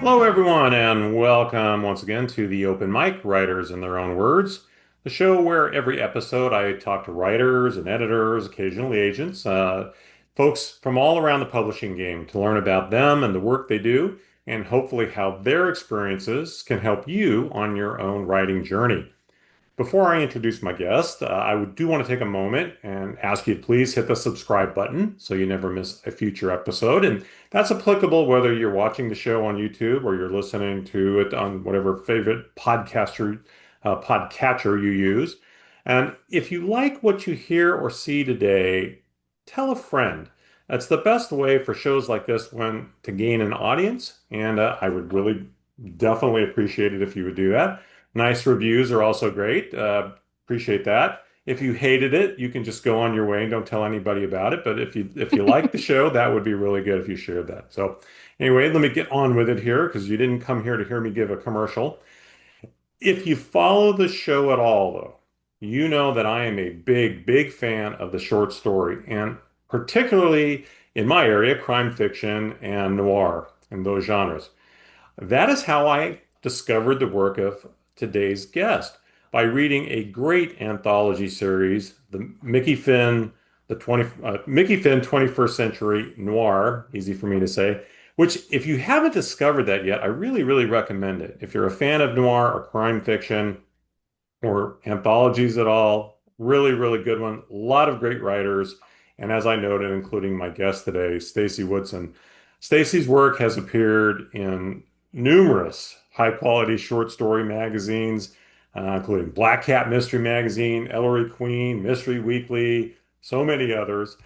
Hello, everyone, and welcome once again to the Open Mic Writers in Their Own Words, the show where every episode I talk to writers and editors, occasionally agents, folks from all around the publishing game to learn about them and the work they do, and hopefully how their experiences can help you on your own writing journey. Before I introduce my guest, do want to take a moment and ask you to please hit the subscribe button so you never miss a future episode. And that's applicable whether you're watching the show on YouTube or you're listening to it on whatever favorite podcatcher you use. And if you like what you hear or see today, tell a friend. That's the best way for shows like this one to gain an audience, and I would really definitely appreciate it if you would do that. Nice reviews are also great. Appreciate that. If you hated it, you can just go on your way and don't tell anybody about it. But if you like the show, that would be really good if you shared that. So anyway, let me get on with it here because you didn't come here to hear me give a commercial. If you follow the show at all, though, you know that I am a big, big fan of the short story, and particularly in my area, crime fiction and noir and those genres. That is how I discovered the work of today's guest by reading a great anthology series, the Mickey Finn 21st Century Noir, easy for me to say, which if you haven't discovered that yet, I really, really recommend it. If you're a fan of noir or crime fiction or anthologies at all, really, really good one. A lot of great writers. And as I noted, including my guest today, Stacy Woodson. Stacy's work has appeared in numerous high quality short story magazines, including Black Cat Mystery Magazine, Ellery Queen, Mystery Weekly, so many others.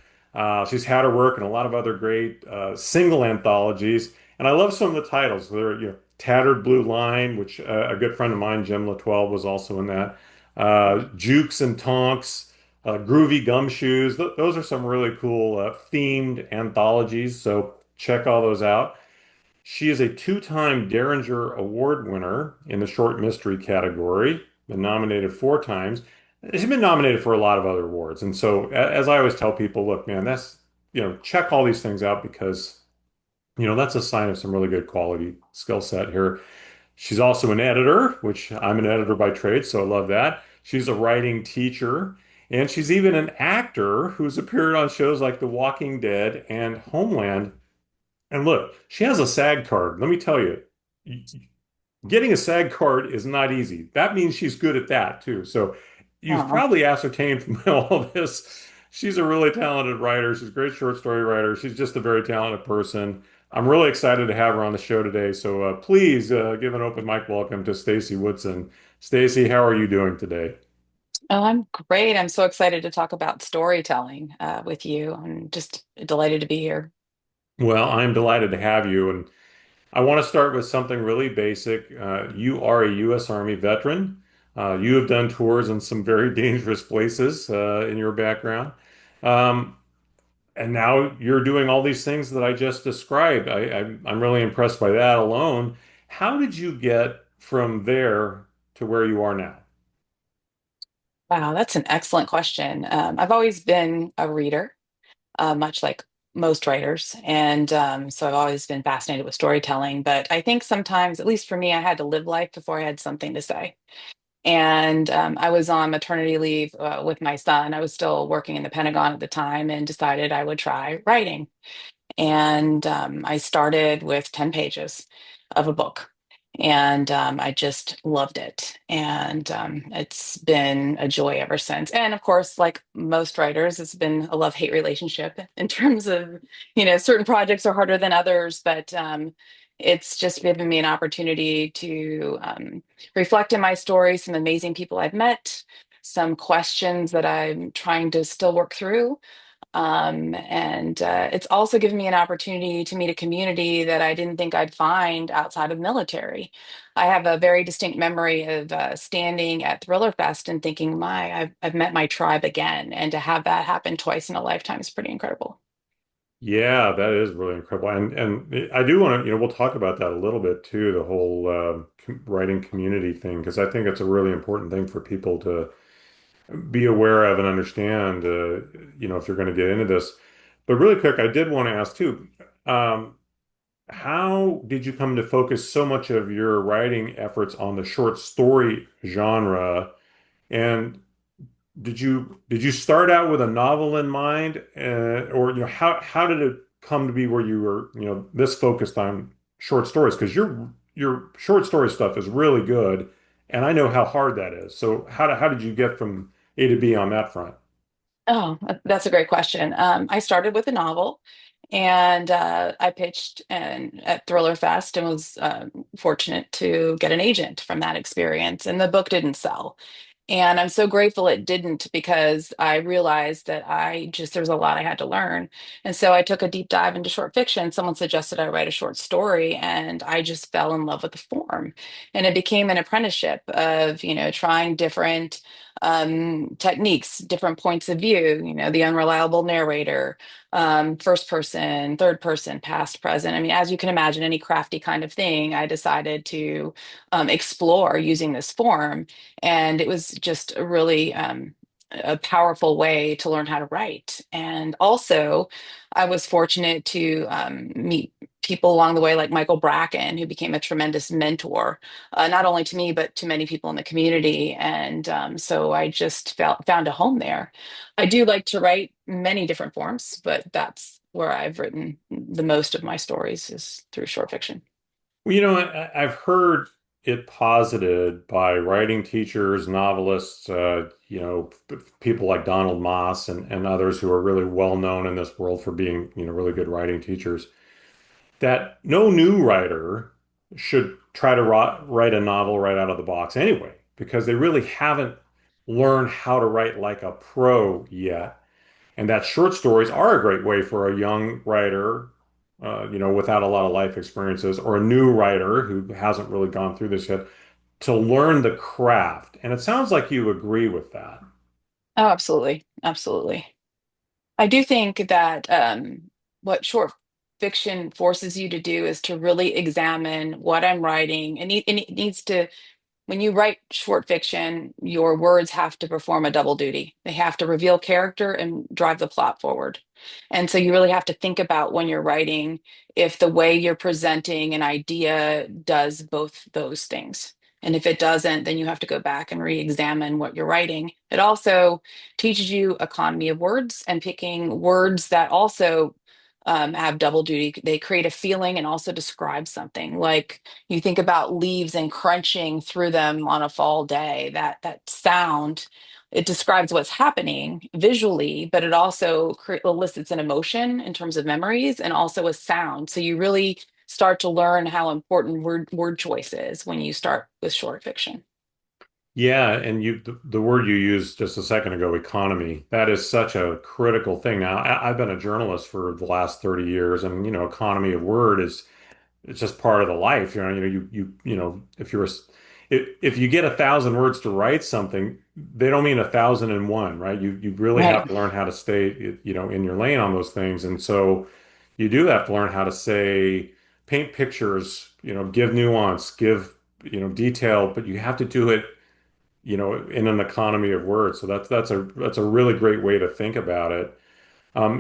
She's had her work in a lot of other great single anthologies, and I love some of the titles. They're, Tattered Blue Line, which a good friend of mine, Jim LaTwelve, was also in that. Jukes and Tonks, Groovy Gumshoes. Those are some really cool themed anthologies. So check all those out. She is a two-time Derringer Award winner in the short mystery category, been nominated four times. She's been nominated for a lot of other awards. And so, as I always tell people, look, man, check all these things out because, that's a sign of some really good quality skill set here. She's also an editor, which I'm an editor by trade, so I love that. She's a writing teacher, and she's even an actor who's appeared on shows like The Walking Dead and Homeland. And look, she has a SAG card. Let me tell you, getting a SAG card is not easy. That means she's good at that too. So you've Oh, probably ascertained from all this, she's a really talented writer. She's a great short story writer. She's just a very talented person. I'm really excited to have her on the show today. So please give an open mic welcome to Stacy Woodson. Stacy, how are you doing today? I'm great. I'm so excited to talk about storytelling with you. I'm just delighted to be here. Well, I'm delighted to have you. And I want to start with something really basic. You are a U.S. Army veteran. You have done tours in some very dangerous places in your background. Um, and now you're doing all these things that I just described. I'm really impressed by that alone. How did you get from there to where you are now? Wow, that's an excellent question. I've always been a reader, much like most writers. And so I've always been fascinated with storytelling. But I think sometimes, at least for me, I had to live life before I had something to say. And I was on maternity leave with my son. I was still working in the Pentagon at the time and decided I would try writing. And I started with 10 pages of a book. And I just loved it. And it's been a joy ever since. And of course, like most writers, it's been a love-hate relationship in terms of, certain projects are harder than others, but it's just given me an opportunity to reflect in my story some amazing people I've met, some questions that I'm trying to still work through, and it's also given me an opportunity to meet a community that I didn't think I'd find outside of military. I have a very distinct memory of standing at Thriller Fest and thinking, I've met my tribe again. And to have that happen twice in a lifetime is pretty incredible. Yeah, that is really incredible. And I do want to, we'll talk about that a little bit too, the whole writing community thing, because I think it's a really important thing for people to be aware of and understand, if you're going to get into this. But really quick, I did want to ask too, um, how did you come to focus so much of your writing efforts on the short story genre? And did you start out with a novel in mind, or how did it come to be where you were this focused on short stories? Because your short story stuff is really good, and I know how hard that is. So how did you get from A to B on that front? Oh, that's a great question. I started with a novel, and I pitched at Thriller Fest and was fortunate to get an agent from that experience. And the book didn't sell. And I'm so grateful it didn't because I realized that there was a lot I had to learn. And so I took a deep dive into short fiction. Someone suggested I write a short story, and I just fell in love with the form. And it became an apprenticeship of, trying different techniques, different points of view, the unreliable narrator, first person, third person, past, present. I mean, as you can imagine, any crafty kind of thing, I decided to explore using this form. And it was just a powerful way to learn how to write. And also, I was fortunate to meet people along the way, like Michael Bracken, who became a tremendous mentor, not only to me, but to many people in the community. And so I just found a home there. I do like to write many different forms, but that's where I've written the most of my stories is through short fiction. Well, I've heard it posited by writing teachers, novelists, people like Donald Moss and others who are really well known in this world for being, really good writing teachers, that no new writer should try to write a novel right out of the box anyway, because they really haven't learned how to write like a pro yet. And that short stories are a great way for a young writer, without a lot of life experiences, or a new writer who hasn't really gone through this yet, to learn the craft. And it sounds like you agree with that. Oh, absolutely. Absolutely. I do think that what short fiction forces you to do is to really examine what I'm writing. And it needs to, when you write short fiction, your words have to perform a double duty. They have to reveal character and drive the plot forward. And so you really have to think about when you're writing if the way you're presenting an idea does both those things. And if it doesn't, then you have to go back and re-examine what you're writing. It also teaches you economy of words and picking words that also have double duty. They create a feeling and also describe something. Like you think about leaves and crunching through them on a fall day, that sound, it describes what's happening visually, but it also elicits an emotion in terms of memories and also a sound. So you really start to learn how important word choice is when you start with short fiction. Yeah, and the word you used just a second ago, economy, that is such a critical thing. Now, I've been a journalist for the last 30 years, and economy of word is it's just part of the life. If if you get 1,000 words to write something, they don't mean 1,001, right? You really Right. have to learn how to stay, in your lane on those things. And so you do have to learn how to say, paint pictures, give nuance, give, detail, but you have to do it, in an economy of words. So that's a really great way to think about it.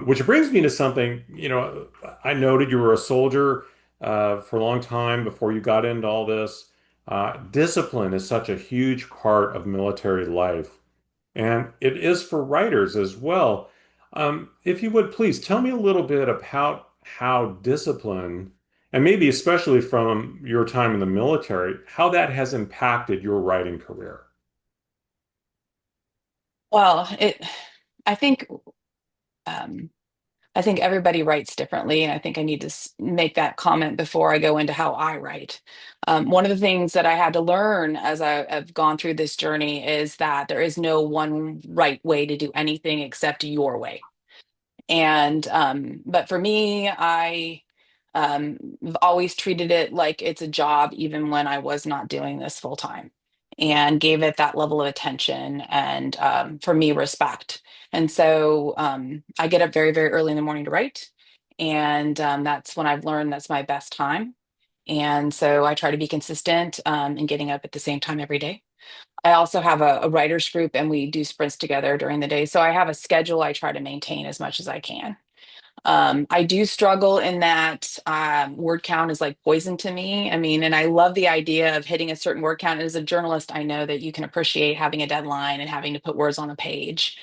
Which brings me to something, I noted you were a soldier for a long time before you got into all this. Discipline is such a huge part of military life, and it is for writers as well. If you would please tell me a little bit about how discipline, and maybe especially from your time in the military, how that has impacted your writing career. Well, I think, um, I think everybody writes differently, and I think I need to make that comment before I go into how I write. One of the things that I had to learn as I've gone through this journey is that there is no one right way to do anything except your way. And but for me, I've always treated it like it's a job, even when I was not doing this full time, and gave it that level of attention and for me, respect. And so I get up very, very early in the morning to write, and that's when I've learned that's my best time. And so I try to be consistent in getting up at the same time every day. I also have a writers group, and we do sprints together during the day. So I have a schedule I try to maintain as much as I can. I do struggle in that word count is like poison to me. I mean, and I love the idea of hitting a certain word count. As a journalist, I know that you can appreciate having a deadline and having to put words on a page.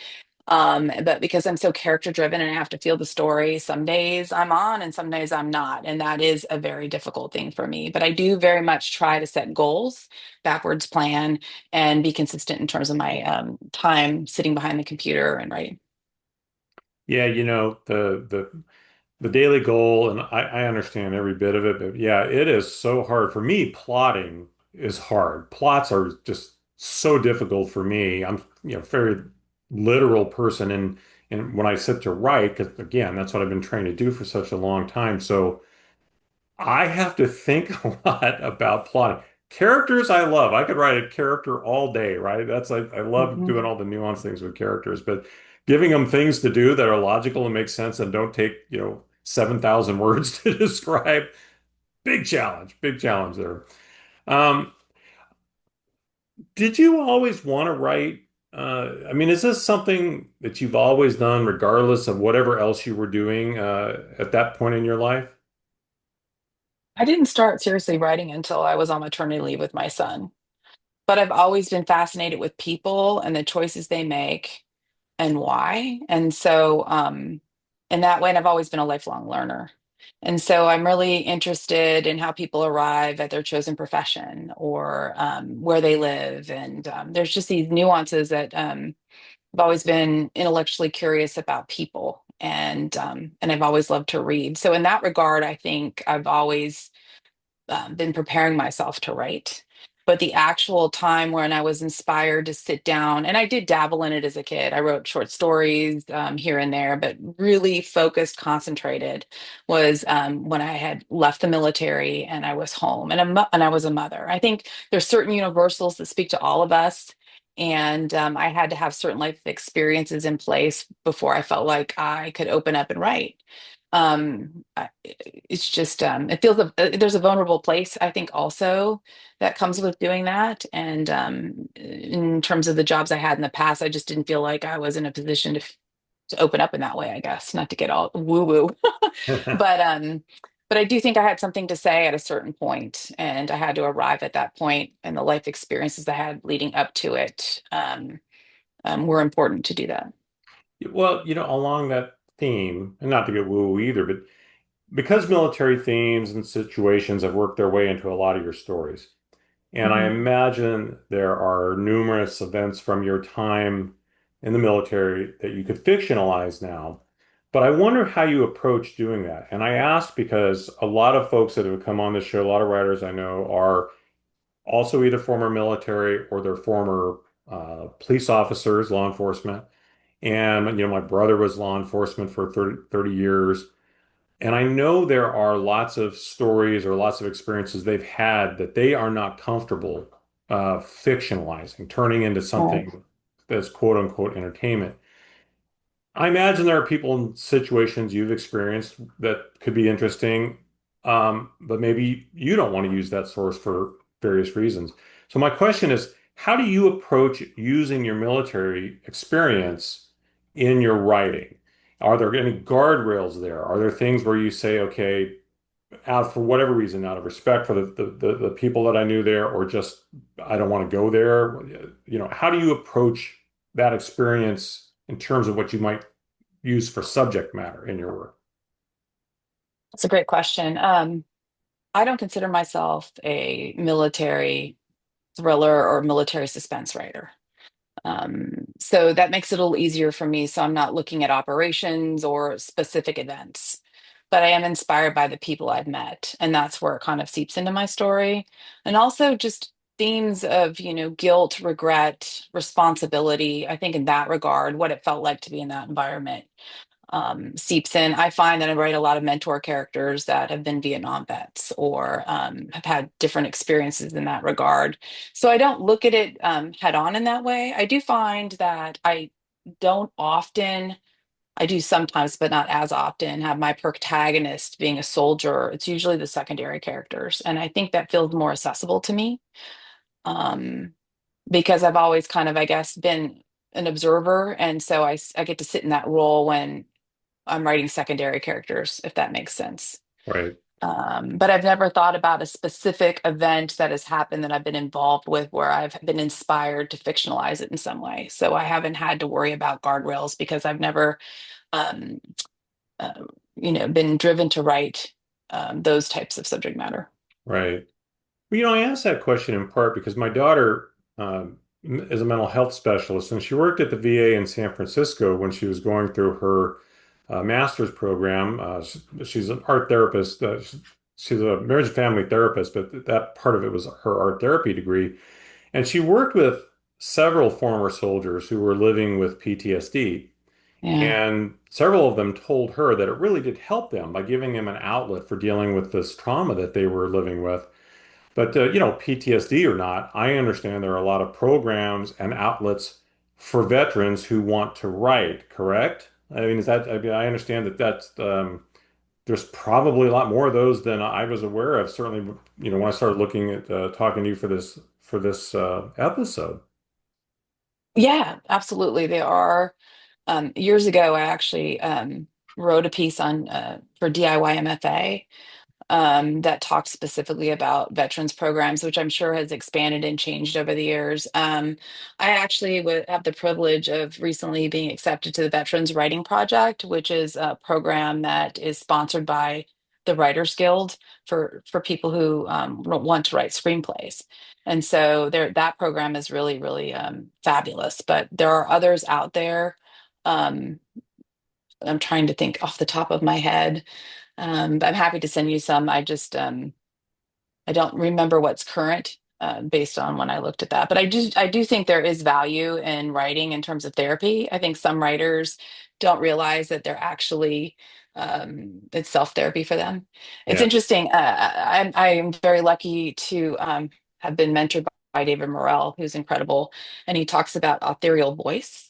But because I'm so character driven and I have to feel the story, some days I'm on and some days I'm not. And that is a very difficult thing for me. But I do very much try to set goals, backwards plan, and be consistent in terms of my time sitting behind the computer and writing. Yeah, the daily goal, and I understand every bit of it, but yeah, it is so hard. For me, plotting is hard. Plots are just so difficult for me. I'm, very literal person, and when I sit to write, because again, that's what I've been trained to do for such a long time. So I have to think a lot about plotting. Characters I love. I could write a character all day, right? I love Mhm. doing all the nuanced things with characters, but giving them things to do that are logical and make sense and don't take, 7,000 words to describe. Big challenge there. Um, did you always want to write? I mean, is this something that you've always done, regardless of whatever else you were doing at that point in your life? I didn't start seriously writing until I was on maternity leave with my son, but I've always been fascinated with people and the choices they make and why. And so, in that way, and I've always been a lifelong learner. And so I'm really interested in how people arrive at their chosen profession or where they live. And there's just these nuances that I've always been intellectually curious about people. And I've always loved to read. So in that regard, I think I've always been preparing myself to write. But the actual time when I was inspired to sit down, and I did dabble in it as a kid. I wrote short stories here and there, but really focused, concentrated was when I had left the military and I was home and I was a mother. I think there's certain universals that speak to all of us. And I had to have certain life experiences in place before I felt like I could open up and write. It's just it feels there's a vulnerable place I think also that comes with doing that. And in terms of the jobs I had in the past, I just didn't feel like I was in a position to open up in that way, I guess, not to get all woo woo. but but I do think I had something to say at a certain point, and I had to arrive at that point, and the life experiences I had leading up to it were important to do that. Well, along that theme, and not to get woo-woo either, but because military themes and situations have worked their way into a lot of your stories, and I Mhm. imagine there are numerous events from your time in the military that you could fictionalize now. But I wonder how you approach doing that. And I ask because a lot of folks that have come on this show, a lot of writers I know are also either former military or they're former police officers, law enforcement. And, my brother was law enforcement for 30 years. And I know there are lots of stories or lots of experiences they've had that they are not comfortable fictionalizing, turning into Right. something that's quote unquote entertainment. I imagine there are people in situations you've experienced that could be interesting, but maybe you don't want to use that source for various reasons. So my question is, how do you approach using your military experience in your writing? Are there any guardrails there? Are there things where you say, okay, out for whatever reason, out of respect for the people that I knew there, or just I don't want to go there? How do you approach that experience in terms of what you might use for subject matter in your work? That's a great question. I don't consider myself a military thriller or military suspense writer. So that makes it a little easier for me. So I'm not looking at operations or specific events, but I am inspired by the people I've met. And that's where it kind of seeps into my story. And also just themes of, guilt, regret, responsibility. I think in that regard, what it felt like to be in that environment seeps in. I find that I write a lot of mentor characters that have been Vietnam vets or have had different experiences in that regard. So I don't look at it head on in that way. I do find that don't often, I do sometimes, but not as often, have my protagonist being a soldier. It's usually the secondary characters. And I think that feels more accessible to me um, because I've always kind of, I guess, been an observer. And so I get to sit in that role when I'm writing secondary characters, if that makes sense. Right. But I've never thought about a specific event that has happened that I've been involved with where I've been inspired to fictionalize it in some way. So I haven't had to worry about guardrails because I've never, um, uh, been driven to write those types of subject matter. Right. Well, I asked that question in part because my daughter is a mental health specialist, and she worked at the VA in San Francisco when she was going through her master's program. She's an art therapist. She's a marriage and family therapist, but that part of it was her art therapy degree. And she worked with several former soldiers who were living with PTSD. Yeah. And several of them told her that it really did help them by giving them an outlet for dealing with this trauma that they were living with. But PTSD or not, I understand there are a lot of programs and outlets for veterans who want to write, correct? I mean, I understand that there's probably a lot more of those than I was aware of. Certainly, when I started looking at talking to you for this episode. Yeah, absolutely. There are. Years ago, I actually wrote a piece on for DIY MFA that talks specifically about veterans programs, which I'm sure has expanded and changed over the years. I actually would have the privilege of recently being accepted to the Veterans Writing Project, which is a program that is sponsored by the Writers Guild for people who want to write screenplays. And so that program is really, really fabulous. But there are others out there. Um, I'm trying to think off the top of my head. But I'm happy to send you some. I don't remember what's current based on when I looked at that. But I do think there is value in writing in terms of therapy. I think some writers don't realize that they're actually it's self therapy for them. It's Yeah. interesting. I'm very lucky to have been mentored by David Morrell, who's incredible, and he talks about authorial voice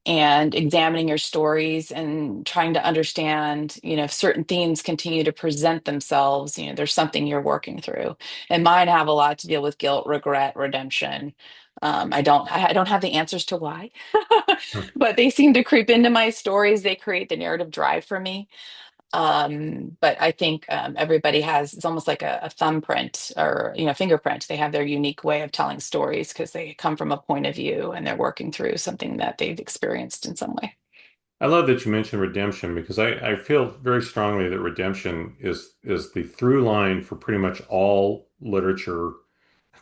and examining your stories and trying to understand, if certain themes continue to present themselves, there's something you're working through. And mine have a lot to deal with guilt, regret, redemption. I don't have the answers to why, but they seem to creep into my stories. They create the narrative drive for me. But I think everybody has, it's almost like a thumbprint or, fingerprint. They have their unique way of telling stories because they come from a point of view and they're working through something that they've experienced in some way. I love that you mentioned redemption because I feel very strongly that redemption is the through line for pretty much all literature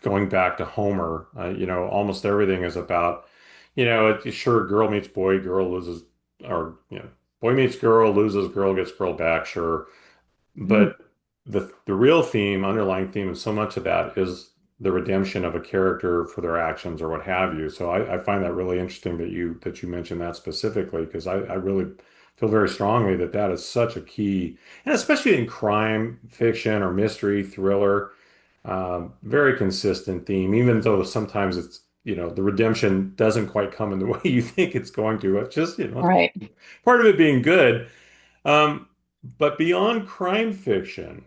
going back to Homer. Almost everything is about, sure, girl meets boy, girl loses, or, boy meets girl, loses, girl gets girl back, sure. Mhm. But the real theme, underlying theme, and so much of that is the redemption of a character for their actions or what have you. So I find that really interesting that you mentioned that specifically because I really feel very strongly that that is such a key, and especially in crime fiction or mystery thriller, very consistent theme, even though sometimes it's the redemption doesn't quite come in the way you think it's going to. It's just Right. part of it being good. Um, but beyond crime fiction,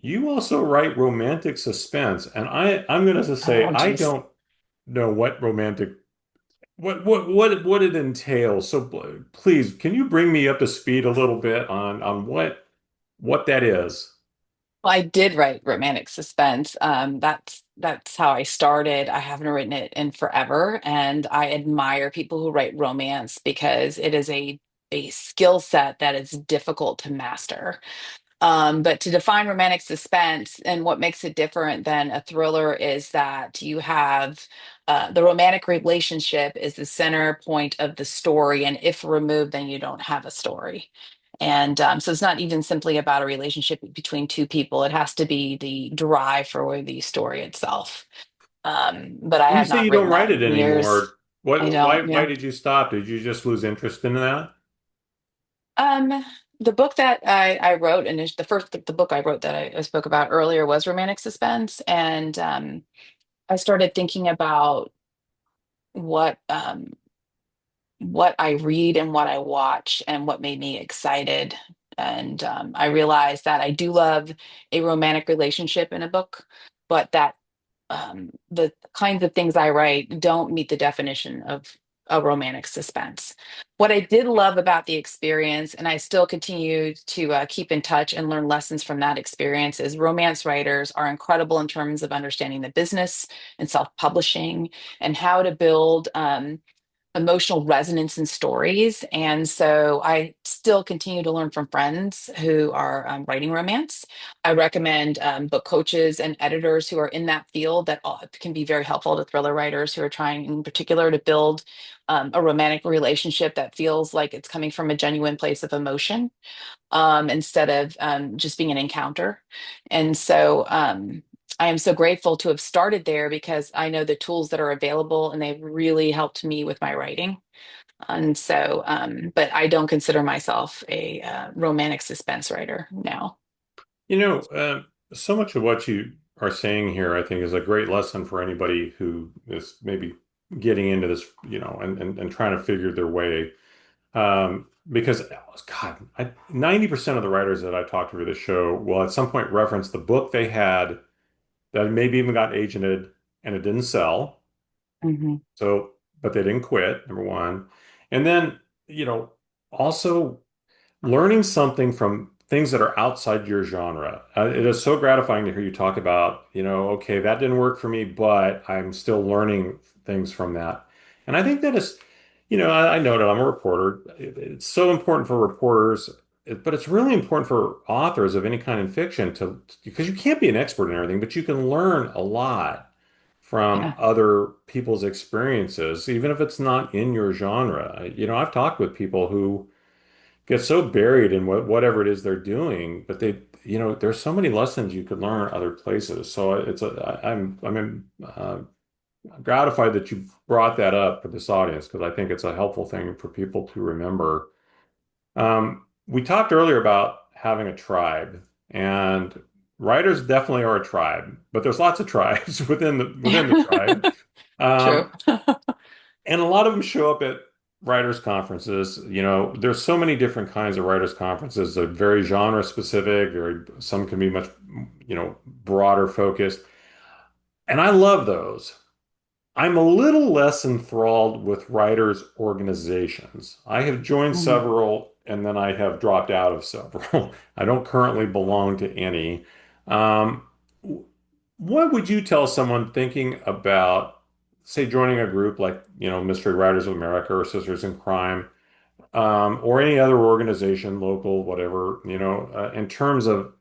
you also write romantic suspense, and I'm going to say Oh, I geez. don't know what romantic what it entails. So please, can you bring me up to speed a little bit on what that is? Well, I did write romantic suspense. That's how I started. I haven't written it in forever, and I admire people who write romance because it is a skill set that is difficult to master. But to define romantic suspense and what makes it different than a thriller is that you have the romantic relationship is the center point of the story, and if removed, then you don't have a story. And so it's not even simply about a relationship between two people. It has to be the drive for the story itself. But I When you have say not you don't written write that it in years. anymore, I why don't, why yeah. did you stop? Did you just lose interest in that? Um, the book that I wrote, and it's the book I wrote that I spoke about earlier was romantic suspense, and I started thinking about what um, what I read and what I watch, and what made me excited. And I realized that I do love a romantic relationship in a book, but that the kinds of things I write don't meet the definition a romantic suspense. What I did love about the experience, and I still continue to keep in touch and learn lessons from that experience, is romance writers are incredible in terms of understanding the business and self-publishing and how to build emotional resonance in stories. And so I still continue to learn from friends who are writing romance. I recommend book coaches and editors who are in that field that can be very helpful to thriller writers who are trying, in particular, to build a romantic relationship that feels like it's coming from a genuine place of emotion instead of just being an encounter. And so I am so grateful to have started there because I know the tools that are available and they've really helped me with my writing. And so, but I don't consider myself a romantic suspense writer now. You know, so much of what you are saying here, I think, is a great lesson for anybody who is maybe getting into this, and trying to figure their way. Because, God, 90% of the writers that I talked to for this show will at some point reference the book they had that maybe even got agented and it didn't sell. Hmm. So, but they didn't quit, number one. And then, you know, also learning something from things that are outside your genre. It is so gratifying to hear you talk about, okay, that didn't work for me, but I'm still learning things from that. And I think that is, I know that I'm a reporter. It's so important for reporters, but it's really important for authors of any kind in fiction because you can't be an expert in everything, but you can learn a lot from Yeah. other people's experiences, even if it's not in your genre. I've talked with people who get so buried in whatever it is they're doing, but there's so many lessons you could learn other places. So I'm gratified that you brought that up for this audience because I think it's a helpful thing for people to remember. We talked earlier about having a tribe, and writers definitely are a tribe, but there's lots of tribes within the tribe. True. Um, and a lot of them show up at writers' conferences. There's so many different kinds of writers' conferences. They're very genre specific, some can be much, broader focused. And I love those. I'm a little less enthralled with writers' organizations. I have joined Mhm. several and then I have dropped out of several. I don't currently belong to any. Um, what would you tell someone thinking about, say, joining a group like, Mystery Writers of America or Sisters in Crime, or any other organization, local, whatever, in terms of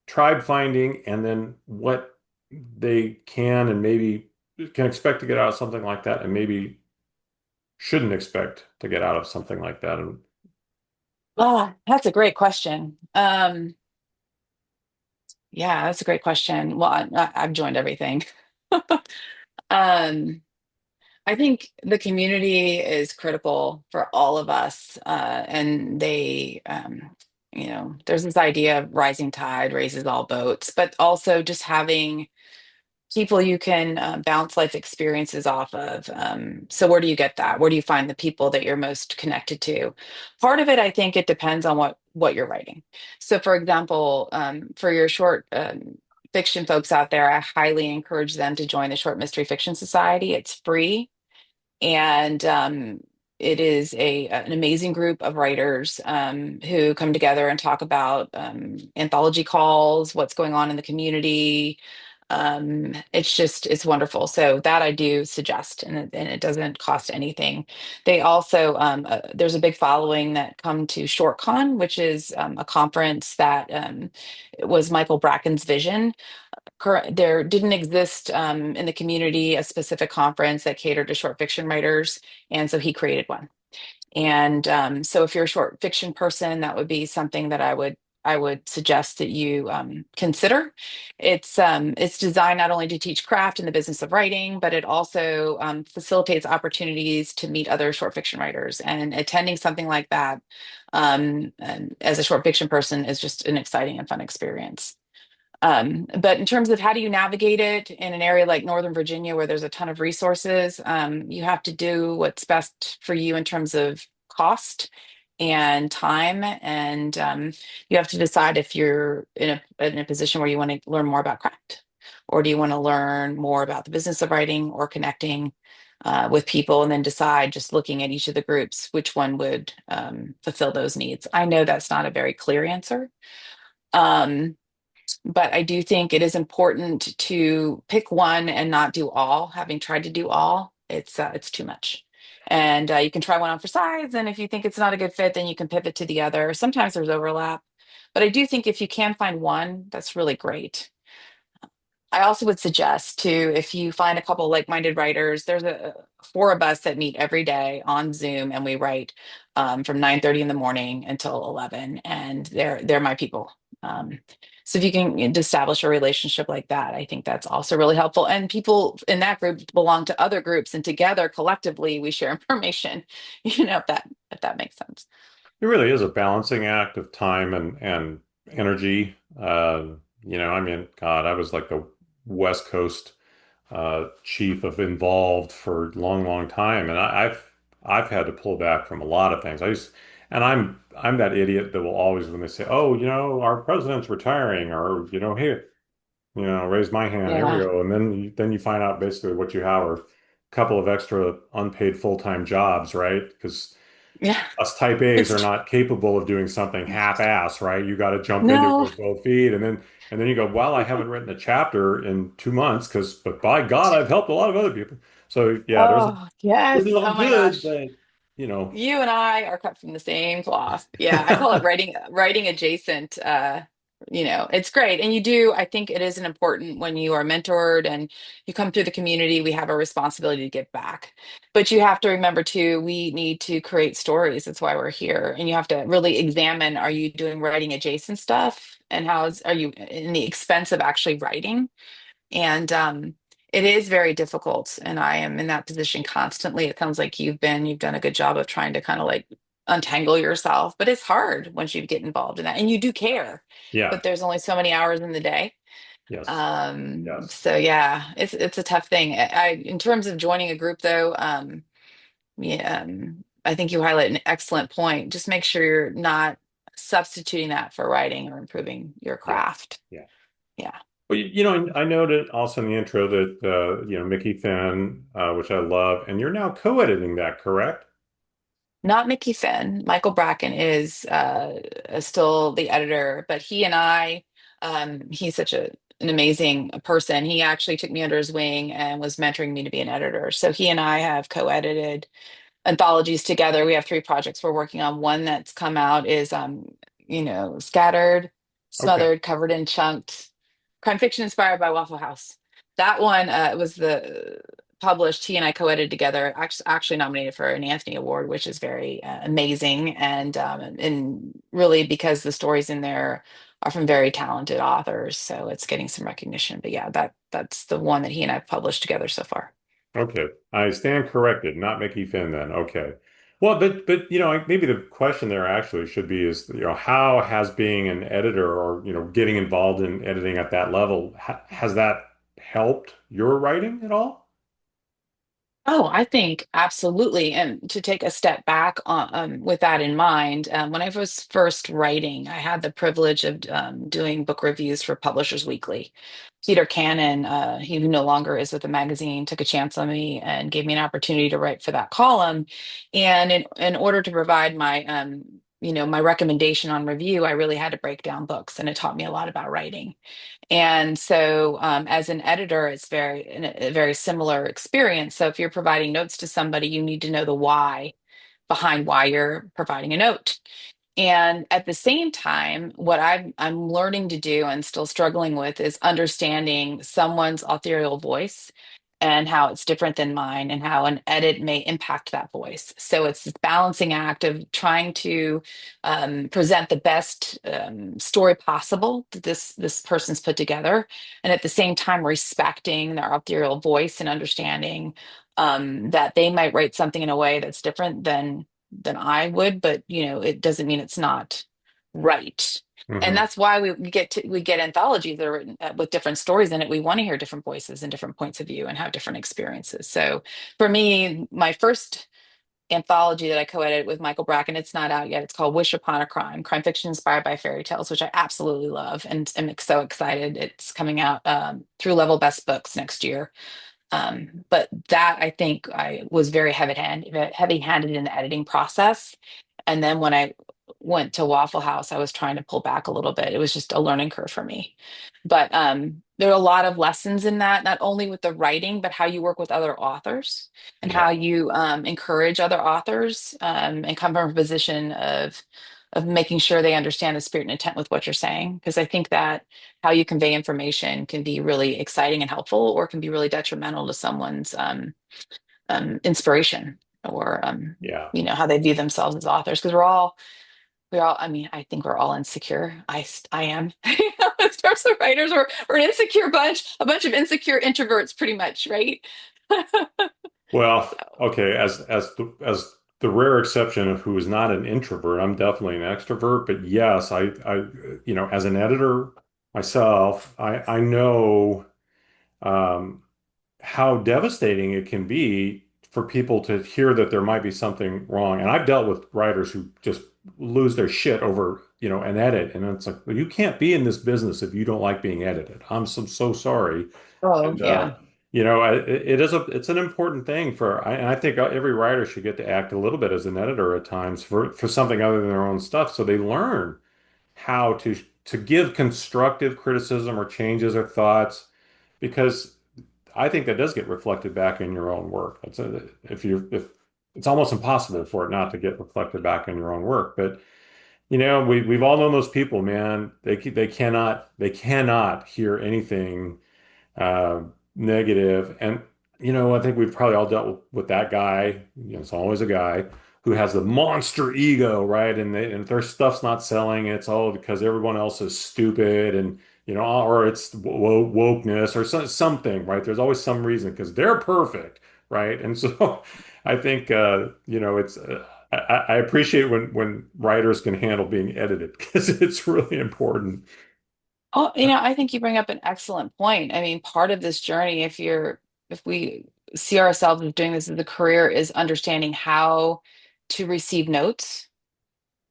tribe finding and then what they can and maybe can expect to get out of something like that and maybe shouldn't expect to get out of something like that. And Oh, that's a great question. Yeah, that's a great question. Well, I've joined everything. Um, I think the community is critical for all of us, and there's this idea of rising tide raises all boats, but also just having people you can bounce life experiences off of. So where do you get that? Where do you find the people that you're most connected to? Part of it, I think, it depends on what you're writing. So, for example, for your short fiction folks out there, I highly encourage them to join the Short Mystery Fiction Society. It's free and it is an amazing group of writers who come together and talk about anthology calls, what's going on in the community. It's wonderful. So that I do suggest, and it doesn't cost anything. They also there's a big following that come to ShortCon, which is a conference that was Michael Bracken's vision. There didn't exist in the community a specific conference that catered to short fiction writers, and so he created one. And so, if you're a short fiction person, that would be something that I would suggest that you consider. It's designed not only to teach craft and the business of writing, but it also facilitates opportunities to meet other short fiction writers. And attending something like that and as a short fiction person is just an exciting and fun experience. But in terms of how do you navigate it in an area like Northern Virginia where there's a ton of resources, you have to do what's best for you in terms of cost and time. And you have to decide if you're in a position where you want to learn more about craft or do you want to learn more about the business of writing or connecting. with people and then decide, just looking at each of the groups, which one would fulfill those needs. I know that's not a very clear answer. Um, but I do think it is important to pick one and not do all. Having tried to do all, it's too much. And you can try one on for size, and if you think it's not a good fit, then you can pivot to the other. Sometimes there's overlap, but I do think if you can find one, that's really great. I also would suggest too, if you find a couple like-minded writers, there's a four of us that meet every day on Zoom, and we write from 9:30 in the morning until 11, and they're my people. Um, so if you can establish a relationship like that, I think that's also really helpful. And people in that group belong to other groups, and together collectively we share information. If that makes sense. It really is a balancing act of time and energy. I mean, God, I was like the West Coast chief of involved for a long, long time, and I've had to pull back from a lot of things. And I'm that idiot that will always, when they say, "Oh, our president's retiring," or "Here, raise my hand, here we Yeah. go," and then you find out basically what you have are a couple of extra unpaid full-time jobs, right? Because Yeah. us type A's are It's not capable of doing something half-ass, right? You got to jump into it no. with both feet, and then you go, well, I haven't written a chapter in 2 months but by God, I've helped a lot of other people. So yeah, Oh, there's yes. all Oh my good, gosh. but you know, You and I are cut from the same cloth. Yeah, I call it writing adjacent. It's great. And I think it is an important when you are mentored and you come through the community, we have a responsibility to give back. But you have to remember too, we need to create stories. That's why we're here. And you have to really examine, are you doing writing adjacent stuff? And are you in the expense of actually writing? And it is very difficult. And I am in that position constantly. It sounds like you've done a good job of trying to kind of like untangle yourself, but it's hard once you get involved in that. And you do care, yeah, but there's only so many hours in the day. yes, yes, So yeah, it's a tough thing. In terms of joining a group though, yeah, I think you highlight an excellent point. Just make sure you're not substituting that for writing or improving your yeah, craft. yeah. Yeah. Well, I noted also in the intro that Mickey Finn, which I love, and you're now co-editing that, correct? Not Mickey Finn. Michael Bracken is still the editor, but he's such an amazing person. He actually took me under his wing and was mentoring me to be an editor. So he and I have co-edited anthologies together. We have three projects we're working on. One that's come out is Scattered, Okay, Smothered, Covered and Chunked, crime fiction inspired by Waffle House. That one was the published. He and I co-edited together. Actually nominated for an Anthony Award, which is very amazing, and really because the stories in there are from very talented authors, so it's getting some recognition. But yeah, that's the one that he and I have published together so far. okay. I stand corrected, not Mickey Finn then. Okay. Well, but maybe the question there actually should be is, how has being an editor or, getting involved in editing at that level, has that helped your writing at all? Oh, I think absolutely. And to take a step back with that in mind, when I was first writing, I had the privilege of doing book reviews for Publishers Weekly. Peter Cannon, he who no longer is with the magazine, took a chance on me and gave me an opportunity to write for that column. And in order to provide my recommendation on review, I really had to break down books, and it taught me a lot about writing. And so, as an editor, it's a very similar experience. So, if you're providing notes to somebody, you need to know the why behind why you're providing a note. And at the same time, what I'm learning to do and still struggling with is understanding someone's authorial voice and how it's different than mine and how an edit may impact that voice. So it's this balancing act of trying to present the best story possible that this person's put together, and at the same time respecting their authorial voice and understanding that they might write something in a way that's different than I would, but it doesn't mean it's not right. And Hmm. that's why we get anthologies that are written with different stories in it. We want to hear different voices and different points of view and have different experiences. So for me, my first anthology that I co-edited with Michael Bracken, it's not out yet. It's called Wish Upon a crime fiction inspired by fairy tales, which I absolutely love and am so excited. It's coming out through Level Best Books next year. But that I think I was very heavy-handed in the editing process. And then when I went to Waffle House, I was trying to pull back a little bit. It was just a learning curve for me. But there are a lot of lessons in that, not only with the writing, but how you work with other authors and Yeah. how you encourage other authors and come from a position of making sure they understand the spirit and intent with what you're saying. Because I think that how you convey information can be really exciting and helpful, or can be really detrimental to someone's inspiration or Yeah. how they view themselves as authors. Because we're all. I mean, I think we're all insecure. I am. In terms of writers, we're an insecure bunch, a bunch of insecure introverts, pretty much, right? Well, So, okay, as the rare exception of who is not an introvert, I'm definitely an extrovert. But yes, as an editor myself, I know um, how devastating it can be for people to hear that there might be something wrong. And I've dealt with writers who just lose their shit over, an edit, and it's like, well, you can't be in this business if you don't like being edited. I'm so sorry. oh And yeah. it's an important thing and I think every writer should get to act a little bit as an editor at times for something other than their own stuff, so they learn how to give constructive criticism or changes or thoughts, because I think that does get reflected back in your own work. If it's almost impossible for it not to get reflected back in your own work. But we've all known those people, man. They cannot hear anything uh, negative. And, I think we've probably all dealt with that guy. It's always a guy who has the monster ego, right? And if their stuff's not selling, it's all because everyone else is stupid, and, or it's wokeness or something, right? There's always some reason because they're perfect, right? And so I think, I appreciate when writers can handle being edited because it's really important. Oh, I think you bring up an excellent point. I mean, part of this journey, if we see ourselves as doing this as a career, is understanding how to receive notes,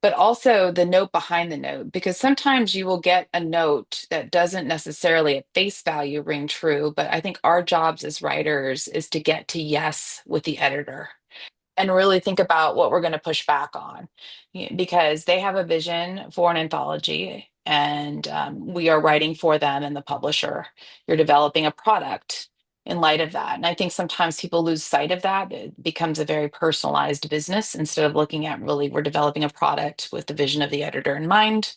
but also the note behind the note, because sometimes you will get a note that doesn't necessarily at face value ring true. But I think our jobs as writers is to get to yes with the editor and really think about what we're going to push back on. Because they have a vision for an anthology, and we are writing for them and the publisher. You're developing a product in light of that. And I think sometimes people lose sight of that. It becomes a very personalized business instead of looking at, really, we're developing a product with the vision of the editor in mind.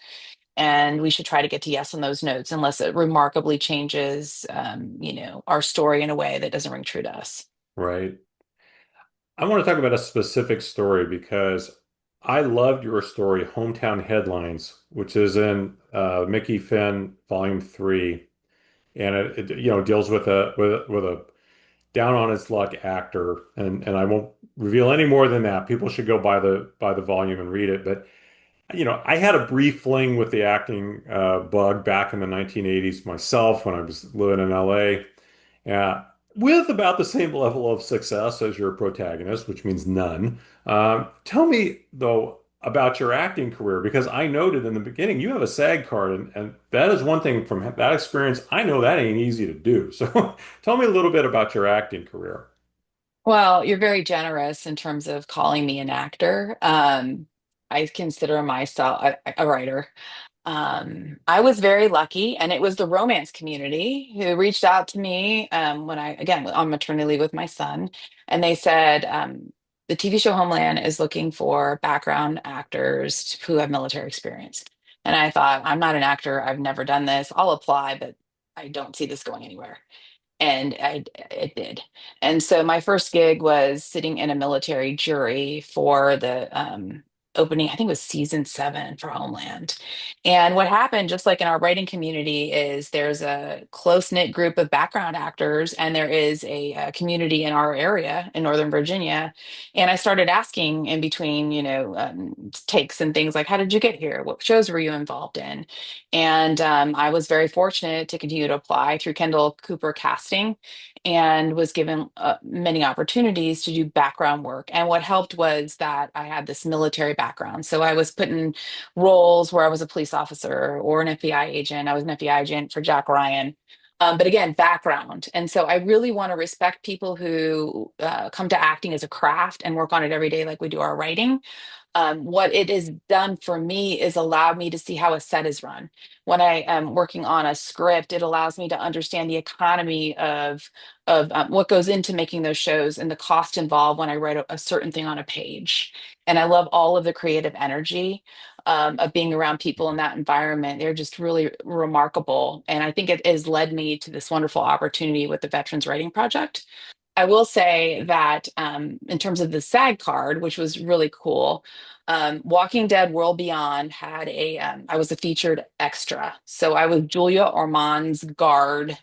And we should try to get to yes on those notes, unless it remarkably changes, our story in a way that doesn't ring true to us. Right. I want to talk about a specific story because I loved your story, Hometown Headlines, which is in Mickey Finn Volume 3. And it deals with a down on his luck actor. And I won't reveal any more than that. People should go buy the volume and read it. But I had a brief fling with the acting bug back in the 1980s myself when I was living in LA. Yeah, with about the same level of success as your protagonist, which means none. Tell me, though, about your acting career, because I noted in the beginning you have a SAG card, and that is one thing from that experience. I know that ain't easy to do. So tell me a little bit about your acting career. Well, you're very generous in terms of calling me an actor. I consider myself a writer. I was very lucky, and it was the romance community who reached out to me when I, again, on maternity leave with my son, and they said, the TV show Homeland is looking for background actors who have military experience. And I thought, I'm not an actor. I've never done this. I'll apply, but I don't see this going anywhere. And it did. And so my first gig was sitting in a military jury for the opening, I think it was season 7 for Homeland. And what happened, just like in our writing community, is there's a close-knit group of background actors, and there is a community in our area in Northern Virginia. And I started asking in between, takes and things like, how did you get here? What shows were you involved in? And I was very fortunate to continue to apply through Kendall Cooper Casting, and was given many opportunities to do background work. And what helped was that I had this military background. So I was put in roles where I was a police officer or an FBI agent. I was an FBI agent for Jack Ryan. But again, background. And so I really want to respect people who come to acting as a craft and work on it every day, like we do our writing. What it has done for me is allowed me to see how a set is run. When I am working on a script, it allows me to understand the economy of what goes into making those shows and the cost involved when I write a certain thing on a page. And I love all of the creative energy of being around people in that environment. They're just really remarkable. And I think it has led me to this wonderful opportunity with the Veterans Writing Project. I will say that in terms of the SAG card, which was really cool, Walking Dead World Beyond had I was a featured extra. So I was Julia Ormond's guard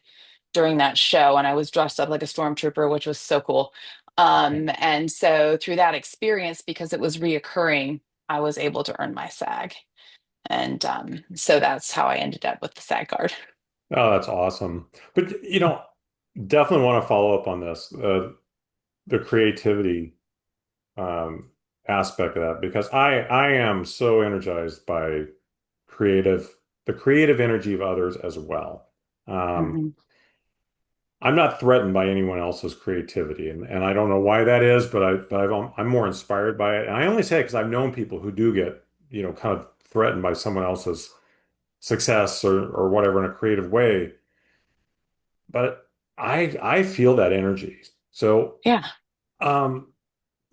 during that show, and I was dressed up like a stormtrooper, which was so cool. And so through that experience, because it was reoccurring, I was able to earn my SAG. And so that's how I ended up with the SAG card. Oh, that's awesome. But definitely want to follow up on this, the creativity um, aspect of that, because I am so energized by creative the creative energy of others as well. Um, Mhm. I'm not threatened by anyone else's creativity, and I don't know why that is, I'm more inspired by it. And I only say it because I've known people who do get kind of threatened by someone else's success or whatever in a creative way. But I feel that energy. So, Yeah. um,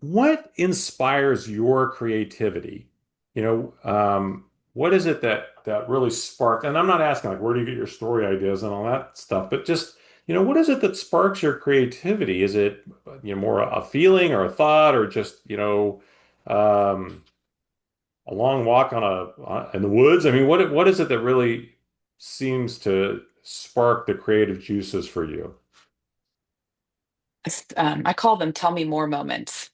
what inspires your creativity? What is it that really sparked? And I'm not asking like where do you get your story ideas and all that stuff, but just what is it that sparks your creativity? Is it more a feeling or a thought or just um, a long walk in the woods? I mean, what is it that really seems to spark the creative juices for you? I call them tell me more moments.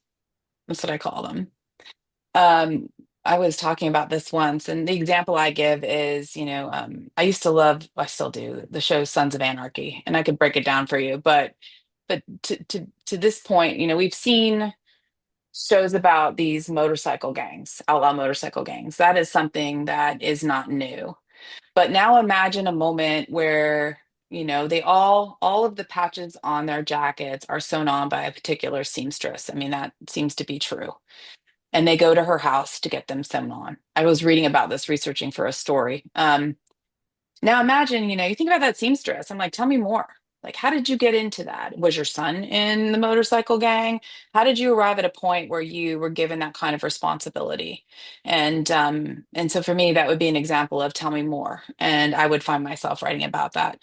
That's what I call them. Um, I was talking about this once, and the example I give is, I used to love, I still do, the show Sons of Anarchy, and I could break it down for you, but to this point, we've seen shows about these motorcycle gangs, outlaw motorcycle gangs. That is something that is not new. But now imagine a moment where, they all of the patches on their jackets are sewn on by a particular seamstress. I mean, that seems to be true, and they go to her house to get them sewn on. I was reading about this, researching for a story. Now imagine, you think about that seamstress. I'm like, tell me more. Like, how did you get into that? Was your son in the motorcycle gang? How did you arrive at a point where you were given that kind of responsibility? And so for me, that would be an example of tell me more. And I would find myself writing about that.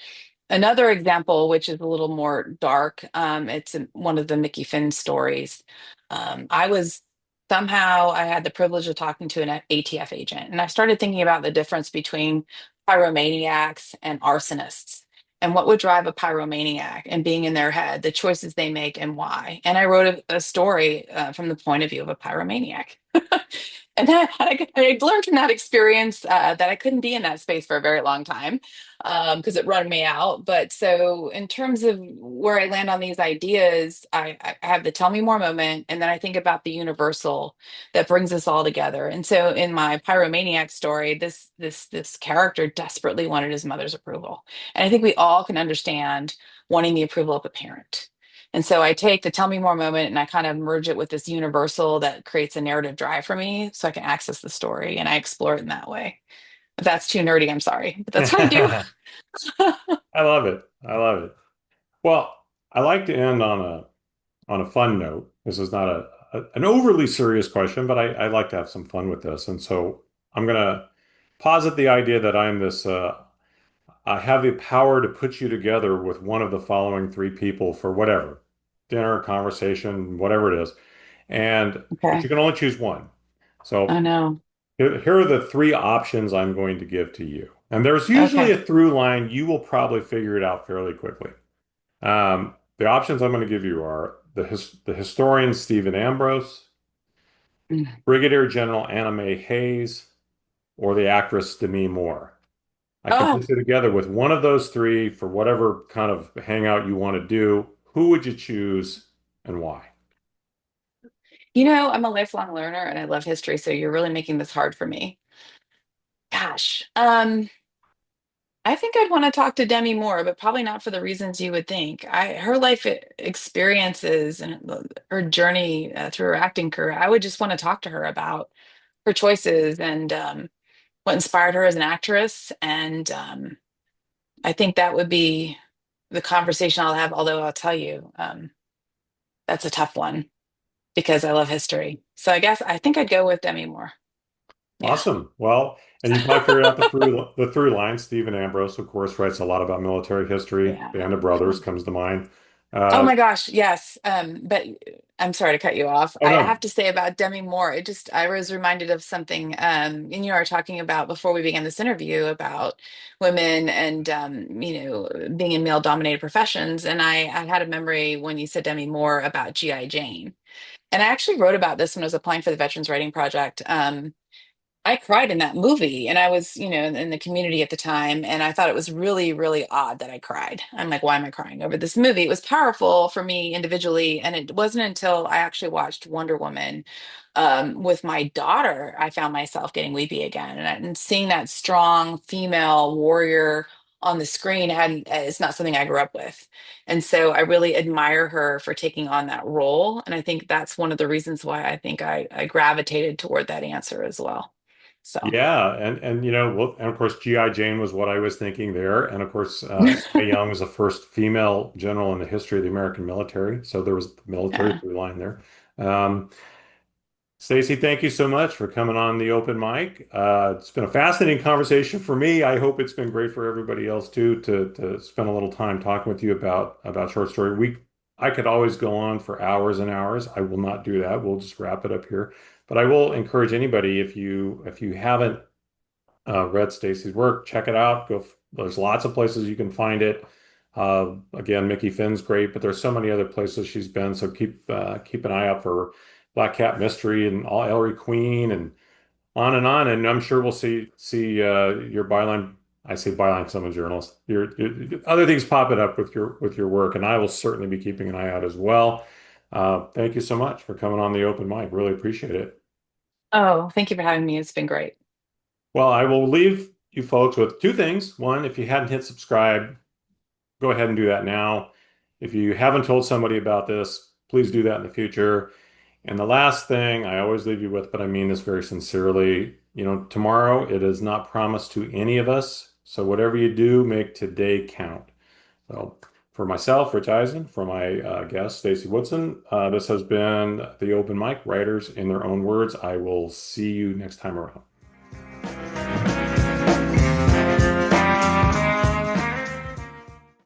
Another example, which is a little more dark, it's one of the Mickey Finn stories. I had the privilege of talking to an ATF agent, and I started thinking about the difference between pyromaniacs and arsonists and what would drive a pyromaniac and being in their head, the choices they make and why. And I wrote a story from the point of view of a pyromaniac. And I learned from that experience that I couldn't be in that space for a very long time because it run me out. But so, in terms of where I land on these ideas, I have the tell me more moment, and then I think about the universal that brings us all together. And so, in my pyromaniac story, this character desperately wanted his mother's approval, and I think we all can understand wanting the approval of a parent. And so I take the tell me more moment and I kind of merge it with this universal that creates a narrative drive for me so I can access the story and I explore it in that way. If that's too nerdy, I'm sorry, but that's what I do. I love it. I love it. Well, I like to end on a fun note. This is not an overly serious question, but I like to have some fun with this. And so I'm going to posit the idea that I have the power to put you together with one of the following three people for whatever, dinner, conversation, whatever it is. But Okay. you can only choose one. I So know. here are the three options I'm going to give to you. And there's usually Okay. a through line. You will probably figure it out fairly quickly. The options I'm going to give you are the historian Stephen Ambrose, Mm. Brigadier General Anna Mae Hayes, or the actress Demi Moore. I can Oh, put you together with one of those three for whatever kind of hangout you want to do. Who would you choose and why? I'm a lifelong learner and I love history, so you're really making this hard for me. Gosh. I think I'd want to talk to Demi Moore, but probably not for the reasons you would think. Her life experiences and her journey through her acting career, I would just want to talk to her about her choices and what inspired her as an actress. And I think that would be the conversation I'll have, although I'll tell you, that's a tough one because I love history. So I think I'd go with Demi Moore. Yeah. Awesome. Well, and you probably figured out the through line. Stephen Ambrose, of course, writes a lot about military history. Yeah. Band of Brothers comes to mind. Oh Uh, my gosh, yes. But I'm sorry to cut you off. oh I no. have to say about Demi Moore, I was reminded of something, and you were talking about before we began this interview about women and, being in male-dominated professions. And I had a memory when you said Demi Moore about G.I. Jane. And I actually wrote about this when I was applying for the Veterans Writing Project. I cried in that movie, and I was, in the community at the time, and I thought it was really, really odd that I cried. I'm like, why am I crying over this movie? It was powerful for me individually, and it wasn't until I actually watched Wonder Woman with my daughter, I found myself getting weepy again, and seeing that strong female warrior on the screen hadn't is not something I grew up with, and so I really admire her for taking on that role, and I think that's one of the reasons why I think I gravitated toward that answer as well. So, Yeah, and well, and of course G.I. Jane was what I was thinking there, and of course Mae Young was the first female general in the history of the American military, so there was the military yeah. through line there. Um, Stacy, thank you so much for coming on the open mic. It's been a fascinating conversation for me. I hope it's been great for everybody else too to spend a little time talking with you about short story. I could always go on for hours and hours. I will not do that. We'll just wrap it up here. But I will encourage anybody if you haven't read Stacy's work, check it out. There's lots of places you can find it. Again, Mickey Finn's great, but there's so many other places she's been. So keep an eye out for Black Cat Mystery and all Ellery Queen and on and on. And I'm sure we'll see your byline. I say byline because I'm a journalist. Your other things popping up with your work, and I will certainly be keeping an eye out as well. Thank you so much for coming on the open mic. Really appreciate it. Oh, thank you for having me. It's been great. Well, I will leave you folks with two things. One, if you hadn't hit subscribe, go ahead and do that now. If you haven't told somebody about this, please do that in the future. And the last thing I always leave you with, but I mean this very sincerely, tomorrow it is not promised to any of us. So whatever you do, make today count. So for myself, Rich Eisen, for my guest, Stacy Woodson, this has been the Open Mic, Writers in Their Own Words. I will see you next time around.